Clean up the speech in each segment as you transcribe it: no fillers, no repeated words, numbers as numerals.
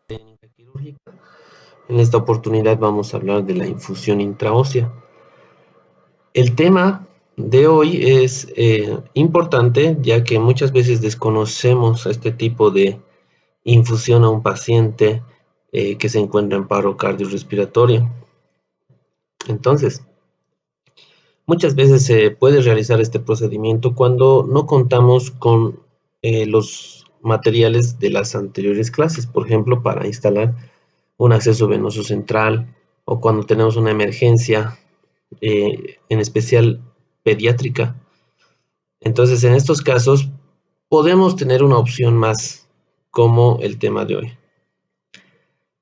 Técnica quirúrgica. En esta oportunidad vamos a hablar de la infusión intraósea. El tema de hoy es importante ya que muchas veces desconocemos este tipo de infusión a un paciente que se encuentra en paro cardiorrespiratorio. Entonces, muchas veces se puede realizar este procedimiento cuando no contamos con los materiales de las anteriores clases, por ejemplo, para instalar un acceso venoso central o cuando tenemos una emergencia, en especial pediátrica. Entonces, en estos casos, podemos tener una opción más como el tema de hoy.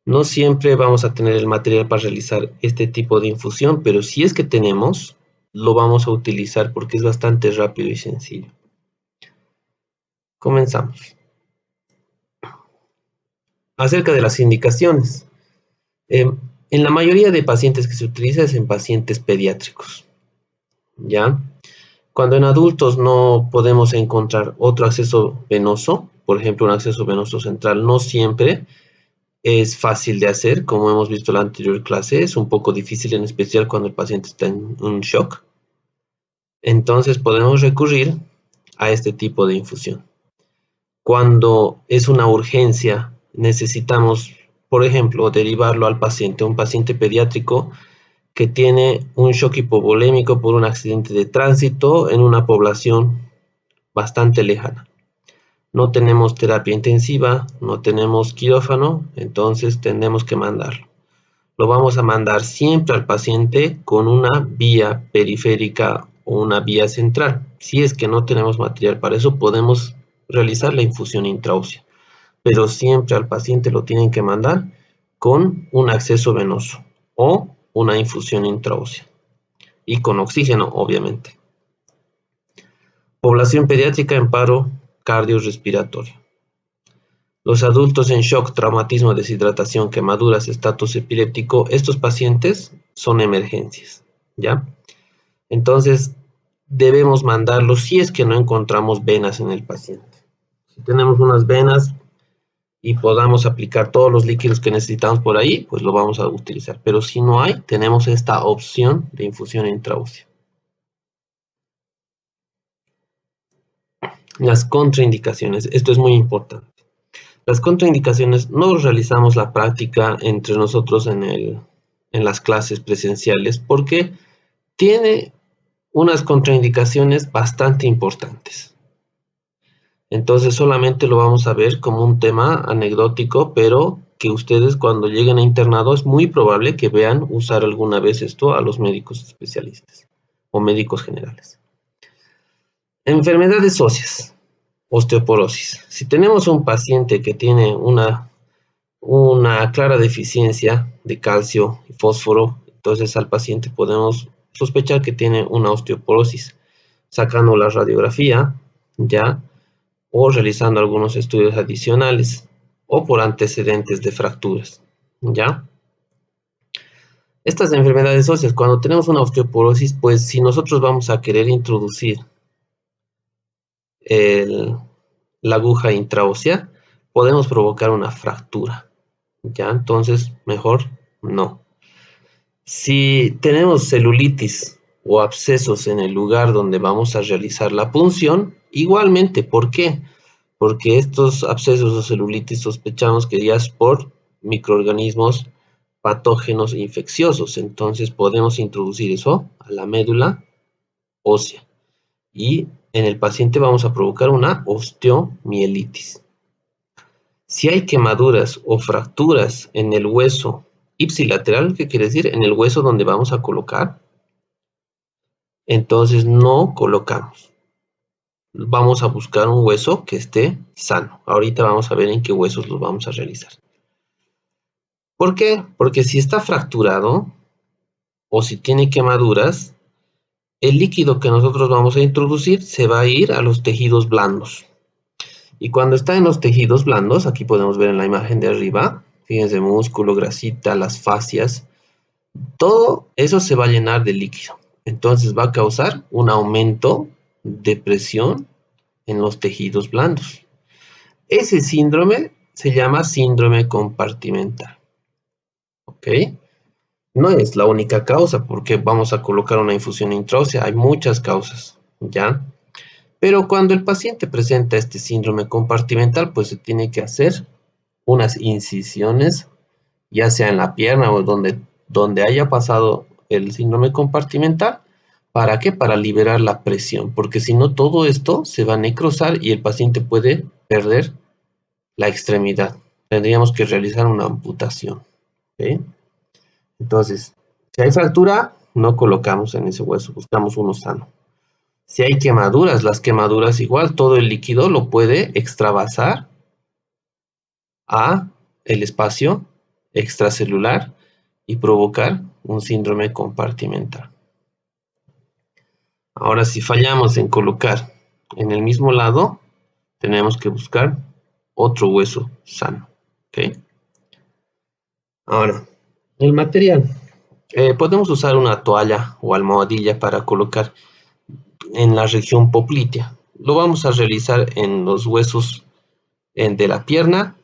No siempre vamos a tener el material para realizar este tipo de infusión, pero si es que tenemos, lo vamos a utilizar porque es bastante rápido y sencillo. Comenzamos. Acerca de las indicaciones. En la mayoría de pacientes que se utiliza es en pacientes pediátricos, ¿ya? Cuando en adultos no podemos encontrar otro acceso venoso, por ejemplo, un acceso venoso central, no siempre es fácil de hacer, como hemos visto en la anterior clase, es un poco difícil, en especial cuando el paciente está en un shock. Entonces podemos recurrir a este tipo de infusión. Cuando es una urgencia, necesitamos, por ejemplo, derivarlo al paciente, un paciente pediátrico que tiene un shock hipovolémico por un accidente de tránsito en una población bastante lejana. No tenemos terapia intensiva, no tenemos quirófano, entonces tenemos que mandarlo. Lo vamos a mandar siempre al paciente con una vía periférica o una vía central. Si es que no tenemos material para eso, podemos realizar la infusión intraósea, pero siempre al paciente lo tienen que mandar con un acceso venoso o una infusión intraósea y con oxígeno, obviamente. Población pediátrica en paro cardiorrespiratorio. Los adultos en shock, traumatismo, deshidratación, quemaduras, estatus epiléptico, estos pacientes son emergencias, ¿ya? Entonces, debemos mandarlos si es que no encontramos venas en el paciente. Si tenemos unas venas y podamos aplicar todos los líquidos que necesitamos por ahí, pues lo vamos a utilizar. Pero si no hay, tenemos esta opción de infusión intraósea. Las contraindicaciones, esto es muy importante. Las contraindicaciones no realizamos la práctica entre nosotros en las clases presenciales porque tiene unas contraindicaciones bastante importantes. Entonces solamente lo vamos a ver como un tema anecdótico, pero que ustedes cuando lleguen a internado es muy probable que vean usar alguna vez esto a los médicos especialistas o médicos generales. Enfermedades óseas. Osteoporosis. Si tenemos un paciente que tiene una clara deficiencia de calcio y fósforo, entonces al paciente podemos sospechar que tiene una osteoporosis, sacando la radiografía, ya, o realizando algunos estudios adicionales, o por antecedentes de fracturas, ya. Estas enfermedades óseas, cuando tenemos una osteoporosis, pues si nosotros vamos a querer introducir la aguja intraósea, podemos provocar una fractura, ¿ya? Entonces, mejor no. Si tenemos celulitis o abscesos en el lugar donde vamos a realizar la punción, igualmente, ¿por qué? Porque estos abscesos o celulitis sospechamos que ya es por microorganismos patógenos e infecciosos, entonces podemos introducir eso a la médula ósea y en el paciente vamos a provocar una osteomielitis. Si hay quemaduras o fracturas en el hueso ipsilateral, ¿qué quiere decir? En el hueso donde vamos a colocar, entonces no colocamos. Vamos a buscar un hueso que esté sano. Ahorita vamos a ver en qué huesos los vamos a realizar. ¿Por qué? Porque si está fracturado o si tiene quemaduras, el líquido que nosotros vamos a introducir se va a ir a los tejidos blandos. Y cuando está en los tejidos blandos, aquí podemos ver en la imagen de arriba, fíjense, músculo, grasita, las fascias, todo eso se va a llenar de líquido. Entonces va a causar un aumento de presión en los tejidos blandos. Ese síndrome se llama síndrome compartimental. ¿Ok? No es la única causa porque vamos a colocar una infusión intraósea. Hay muchas causas, ¿ya? Pero cuando el paciente presenta este síndrome compartimental, pues se tiene que hacer unas incisiones, ya sea en la pierna o donde haya pasado el síndrome compartimental. ¿Para qué? Para liberar la presión, porque si no todo esto se va a necrosar y el paciente puede perder la extremidad. Tendríamos que realizar una amputación. ¿Ok? Entonces, si hay fractura, no colocamos en ese hueso, buscamos uno sano. Si hay quemaduras, las quemaduras igual, todo el líquido lo puede extravasar a el espacio extracelular y provocar un síndrome compartimental. Ahora, si fallamos en colocar en el mismo lado, tenemos que buscar otro hueso sano. ¿Ok? Ahora, el material. Podemos usar una toalla o almohadilla para colocar en la región poplitea. Lo vamos a realizar en los huesos de la pierna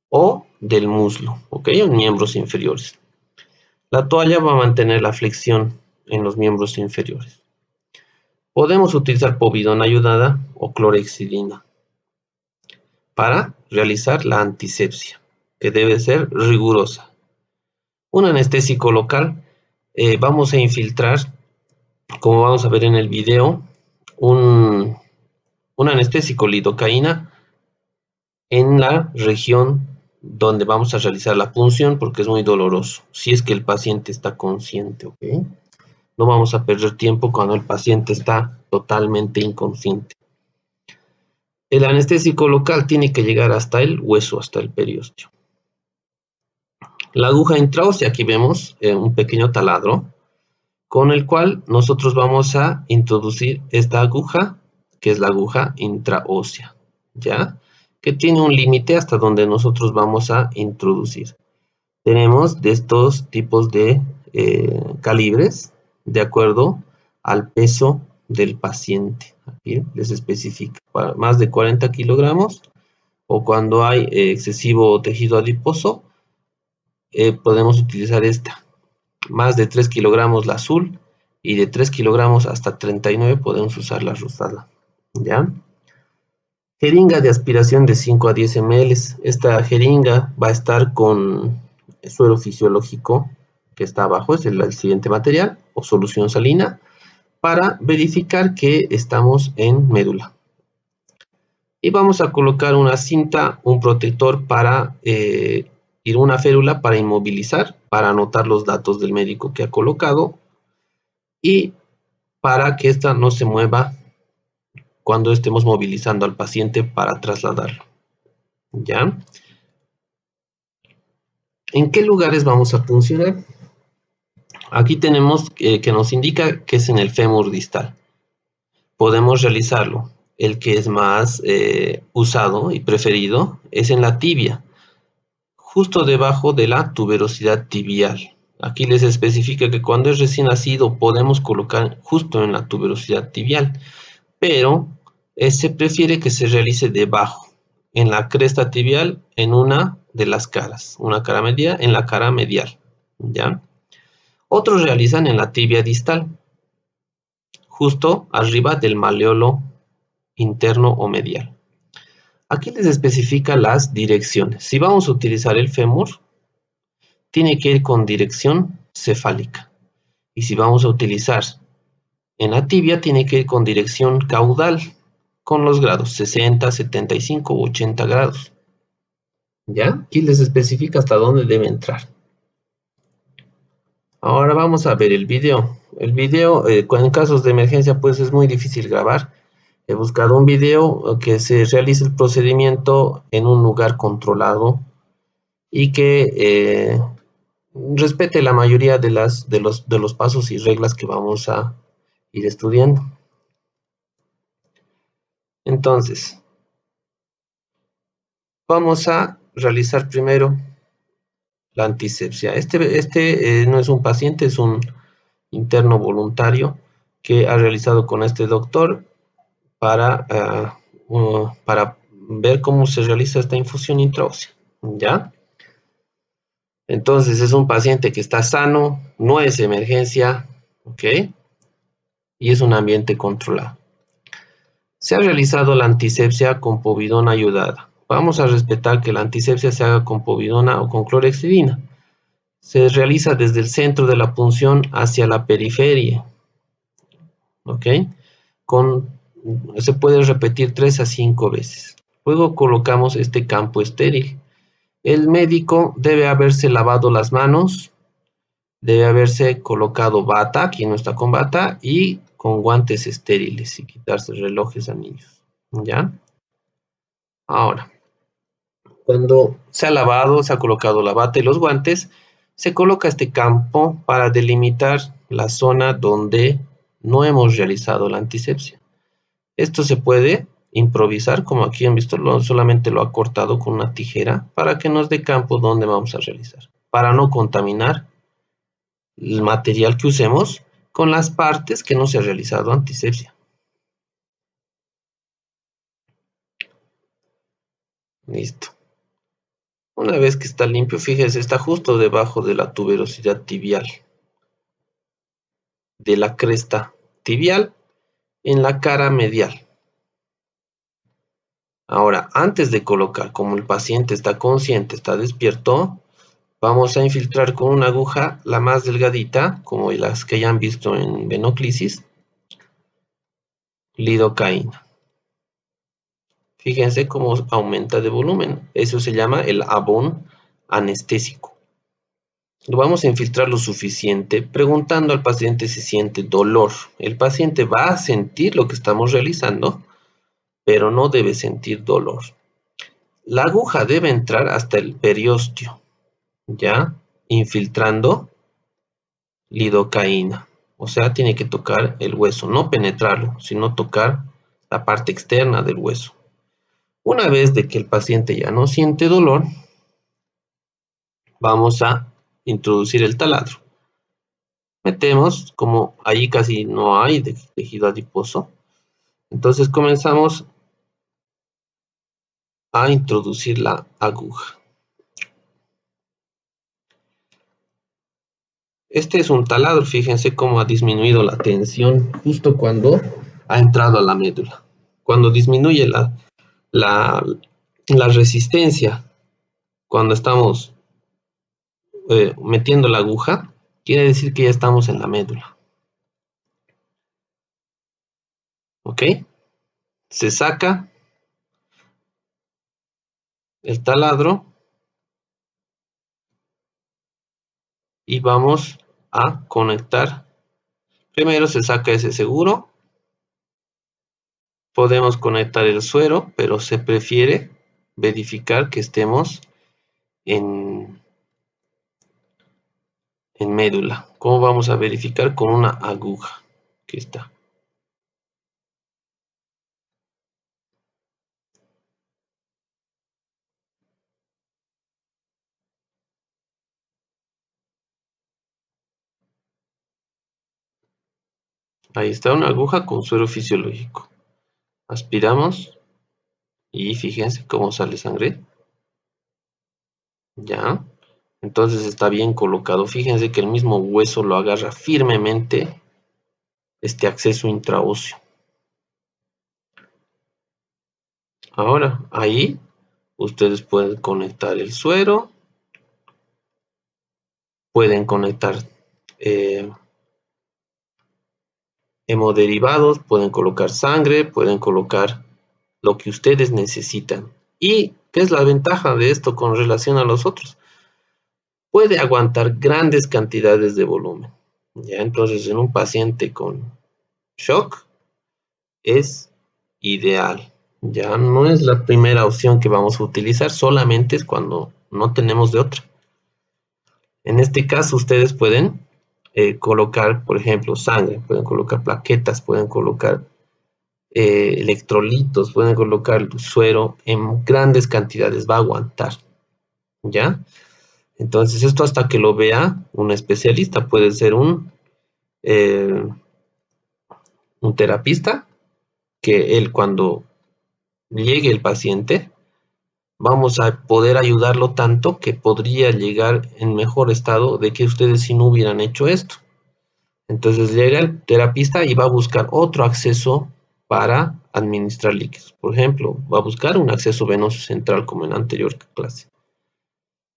o del muslo, ¿ok? En miembros inferiores. La toalla va a mantener la flexión en los miembros inferiores. Podemos utilizar povidona ayudada o clorhexidina para realizar la antisepsia, que debe ser rigurosa. Un anestésico local, vamos a infiltrar, como vamos a ver en el video, un anestésico lidocaína en la región donde vamos a realizar la punción porque es muy doloroso, si es que el paciente está consciente, ¿ok? No vamos a perder tiempo cuando el paciente está totalmente inconsciente. El anestésico local tiene que llegar hasta el hueso, hasta el periósteo. La aguja intraósea, aquí vemos un pequeño taladro con el cual nosotros vamos a introducir esta aguja, que es la aguja intraósea, ¿ya? Que tiene un límite hasta donde nosotros vamos a introducir. Tenemos de estos tipos de calibres de acuerdo al peso del paciente. Aquí les especifica para más de 40 kilogramos o cuando hay excesivo tejido adiposo, podemos utilizar esta. Más de 3 kilogramos la azul y de 3 kilogramos hasta 39 podemos usar la rosada. ¿Ya? Jeringa de aspiración de 5 a 10 ml. Esta jeringa va a estar con suero fisiológico que está abajo, es el siguiente material, o solución salina, para verificar que estamos en médula. Y vamos a colocar una cinta, un protector para ir una férula para inmovilizar, para anotar los datos del médico que ha colocado y para que ésta no se mueva cuando estemos movilizando al paciente para trasladarlo. ¿Ya? ¿En qué lugares vamos a puncionar? Aquí tenemos que nos indica que es en el fémur distal. Podemos realizarlo. El que es más usado y preferido es en la tibia, justo debajo de la tuberosidad tibial. Aquí les especifica que cuando es recién nacido podemos colocar justo en la tuberosidad tibial, pero se prefiere que se realice debajo, en la cresta tibial, en una de las caras, una cara media, en la cara medial, ¿ya? Otros realizan en la tibia distal, justo arriba del maleolo interno o medial. Aquí les especifica las direcciones. Si vamos a utilizar el fémur, tiene que ir con dirección cefálica. Y si vamos a utilizar en la tibia, tiene que ir con dirección caudal, con los grados 60, 75 u 80 grados. ¿Ya? Aquí les especifica hasta dónde debe entrar. Ahora vamos a ver el video. El video, en casos de emergencia, pues es muy difícil grabar. He buscado un video que se realice el procedimiento en un lugar controlado y que respete la mayoría de los pasos y reglas que vamos a ir estudiando. Entonces, vamos a realizar primero la antisepsia. Este no es un paciente, es un interno voluntario que ha realizado con este doctor para ver cómo se realiza esta infusión intraósea, ¿ya? Entonces es un paciente que está sano, no es emergencia, ¿ok? Y es un ambiente controlado. Se ha realizado la antisepsia con povidona ayudada. Vamos a respetar que la antisepsia se haga con povidona o con clorhexidina. Se realiza desde el centro de la punción hacia la periferia, ¿ok? Se puede repetir 3 a 5 veces. Luego colocamos este campo estéril. El médico debe haberse lavado las manos, debe haberse colocado bata, quien no está con bata, y con guantes estériles y quitarse relojes a niños, ¿ya? Ahora, cuando se ha lavado, se ha colocado la bata y los guantes, se coloca este campo para delimitar la zona donde no hemos realizado la antisepsia. Esto se puede improvisar, como aquí han visto, solamente lo ha cortado con una tijera para que nos dé campo donde vamos a realizar, para no contaminar el material que usemos con las partes que no se ha realizado antisepsia. Listo. Una vez que está limpio, fíjese, está justo debajo de la tuberosidad tibial, de la cresta tibial en la cara medial. Ahora, antes de colocar, como el paciente está consciente, está despierto, vamos a infiltrar con una aguja la más delgadita, como las que ya han visto en venoclisis, lidocaína. Fíjense cómo aumenta de volumen. Eso se llama el abón anestésico. Lo vamos a infiltrar lo suficiente, preguntando al paciente si siente dolor. El paciente va a sentir lo que estamos realizando, pero no debe sentir dolor. La aguja debe entrar hasta el periósteo, ¿ya? Infiltrando lidocaína. O sea, tiene que tocar el hueso, no penetrarlo, sino tocar la parte externa del hueso. Una vez de que el paciente ya no siente dolor, vamos a introducir el taladro. Metemos, como ahí casi no hay tejido adiposo, entonces comenzamos a introducir la aguja. Este es un taladro, fíjense cómo ha disminuido la tensión justo cuando ha entrado a la médula. Cuando disminuye la resistencia, cuando estamos metiendo la aguja, quiere decir que ya estamos en la médula. ¿Ok? Se saca el taladro y vamos a conectar. Primero se saca ese seguro. Podemos conectar el suero, pero se prefiere verificar que estemos en médula. ¿Cómo vamos a verificar? Con una aguja. Aquí está. Ahí está una aguja con suero fisiológico. Aspiramos y fíjense cómo sale sangre. Ya. Entonces está bien colocado. Fíjense que el mismo hueso lo agarra firmemente este acceso intraóseo. Ahora, ahí ustedes pueden conectar el suero, pueden conectar hemoderivados, pueden colocar sangre, pueden colocar lo que ustedes necesitan. ¿Y qué es la ventaja de esto con relación a los otros? Puede aguantar grandes cantidades de volumen. ¿Ya? Entonces, en un paciente con shock es ideal. Ya no es la primera opción que vamos a utilizar, solamente es cuando no tenemos de otra. En este caso, ustedes pueden colocar, por ejemplo, sangre, pueden colocar plaquetas, pueden colocar electrolitos, pueden colocar suero en grandes cantidades, va a aguantar, ¿ya? Entonces esto hasta que lo vea un especialista, puede ser un terapista, que él cuando llegue el paciente, vamos a poder ayudarlo tanto que podría llegar en mejor estado de que ustedes si no hubieran hecho esto. Entonces llega el terapista y va a buscar otro acceso para administrar líquidos. Por ejemplo, va a buscar un acceso venoso central como en la anterior clase.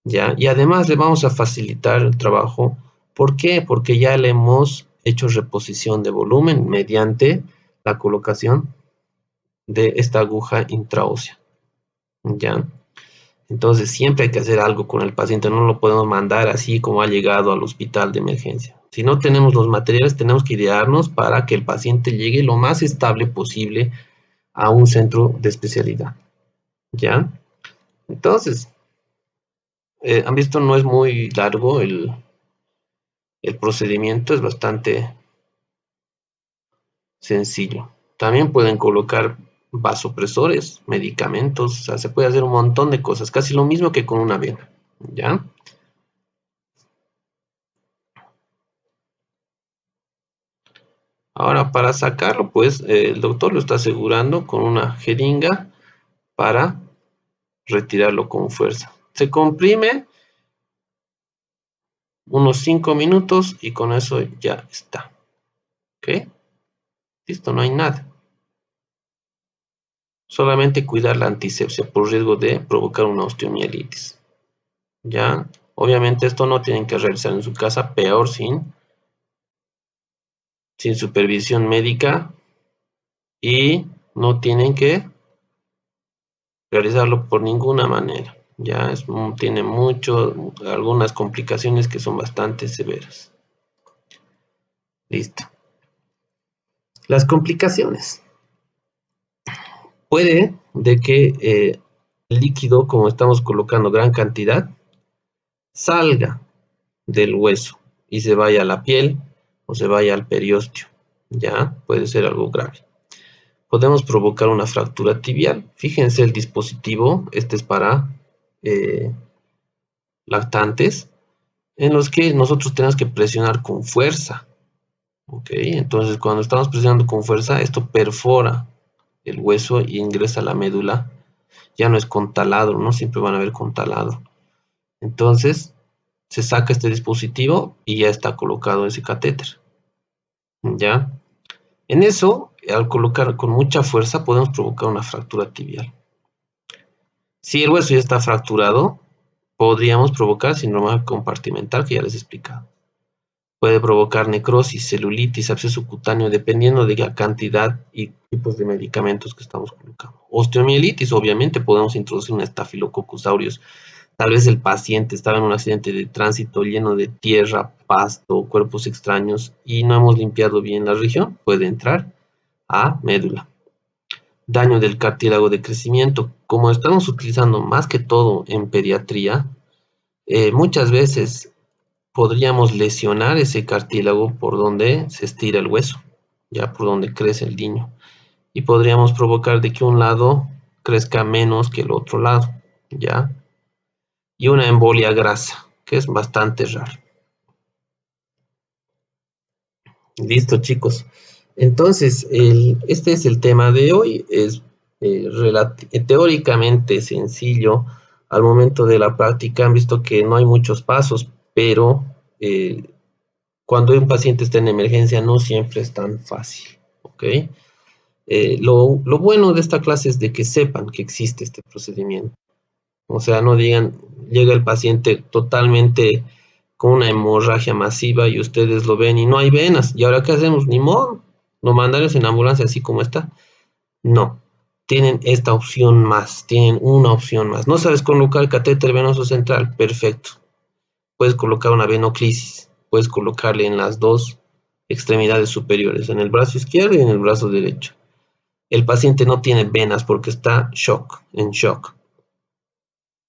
¿Ya? Y además le vamos a facilitar el trabajo. ¿Por qué? Porque ya le hemos hecho reposición de volumen mediante la colocación de esta aguja intraósea. ¿Ya? Entonces siempre hay que hacer algo con el paciente, no lo podemos mandar así como ha llegado al hospital de emergencia. Si no tenemos los materiales, tenemos que idearnos para que el paciente llegue lo más estable posible a un centro de especialidad. ¿Ya? Entonces, han visto, no es muy largo el procedimiento, es bastante sencillo. También pueden colocar vasopresores, medicamentos, o sea, se puede hacer un montón de cosas, casi lo mismo que con una vena. ¿Ya? Ahora, para sacarlo, pues el doctor lo está asegurando con una jeringa para retirarlo con fuerza. Se comprime unos 5 minutos y con eso ya está. ¿Ok? Listo, no hay nada. Solamente cuidar la antisepsia por riesgo de provocar una osteomielitis. ¿Ya? Obviamente esto no tienen que realizar en su casa, peor sin supervisión médica y no tienen que realizarlo por ninguna manera. Ya tiene algunas complicaciones que son bastante severas. Listo. Las complicaciones. Puede de que el líquido, como estamos colocando gran cantidad, salga del hueso y se vaya a la piel o se vaya al periósteo. Ya puede ser algo grave. Podemos provocar una fractura tibial. Fíjense el dispositivo, este es para lactantes, en los que nosotros tenemos que presionar con fuerza. ¿Ok? Entonces, cuando estamos presionando con fuerza, esto perfora el hueso y ingresa a la médula. Ya no es con taladro, ¿no? Siempre van a ver con taladro. Entonces, se saca este dispositivo y ya está colocado ese catéter. ¿Ya? En eso, al colocar con mucha fuerza, podemos provocar una fractura tibial. Si el hueso ya está fracturado, podríamos provocar síndrome compartimental, que ya les he explicado. Puede provocar necrosis, celulitis, absceso cutáneo, dependiendo de la cantidad y tipos de medicamentos que estamos colocando. Osteomielitis, obviamente, podemos introducir un Staphylococcus aureus. Tal vez el paciente estaba en un accidente de tránsito lleno de tierra, pasto, cuerpos extraños y no hemos limpiado bien la región. Puede entrar a médula. Daño del cartílago de crecimiento. Como estamos utilizando más que todo en pediatría, muchas veces podríamos lesionar ese cartílago por donde se estira el hueso, ya por donde crece el niño. Y podríamos provocar de que un lado crezca menos que el otro lado, ¿ya? Y una embolia grasa, que es bastante raro. Listo, chicos. Entonces, este es el tema de hoy. Es teóricamente sencillo. Al momento de la práctica han visto que no hay muchos pasos, pero cuando un paciente está en emergencia no siempre es tan fácil. ¿Ok? Lo bueno de esta clase es de que sepan que existe este procedimiento. O sea, no digan, llega el paciente totalmente con una hemorragia masiva y ustedes lo ven y no hay venas. ¿Y ahora qué hacemos? Ni modo, lo mandaremos en ambulancia así como está. No, tienen esta opción más, tienen una opción más. ¿No sabes colocar catéter venoso central? Perfecto. Puedes colocar una venoclisis, puedes colocarle en las dos extremidades superiores, en el brazo izquierdo y en el brazo derecho. El paciente no tiene venas porque está en shock.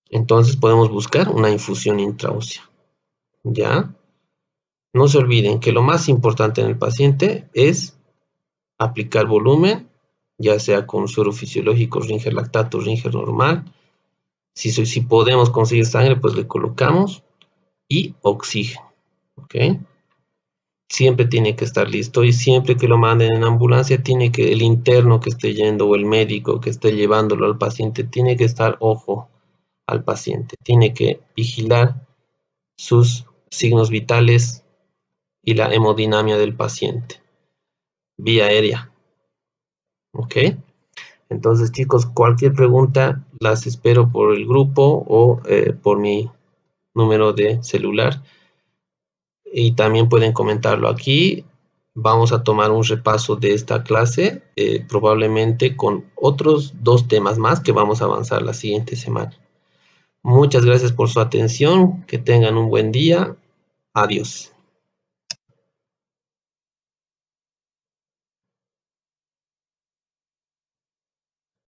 Entonces podemos buscar una infusión intraósea. ¿Ya? No se olviden que lo más importante en el paciente es aplicar volumen, ya sea con suero fisiológico, Ringer lactato, Ringer normal. Si podemos conseguir sangre, pues le colocamos y oxígeno. ¿Ok? siempre tiene que estar listo y siempre que lo manden en ambulancia, tiene que el interno que esté yendo o el médico que esté llevándolo al paciente, tiene que estar ojo al paciente, tiene que vigilar sus signos vitales y la hemodinamia del paciente, vía aérea. ¿Ok? Entonces, chicos, cualquier pregunta las espero por el grupo o por mi número de celular. Y también pueden comentarlo aquí. Vamos a tomar un repaso de esta clase, probablemente con otros 2 temas más que vamos a avanzar la siguiente semana. Muchas gracias por su atención. Que tengan un buen día. Adiós.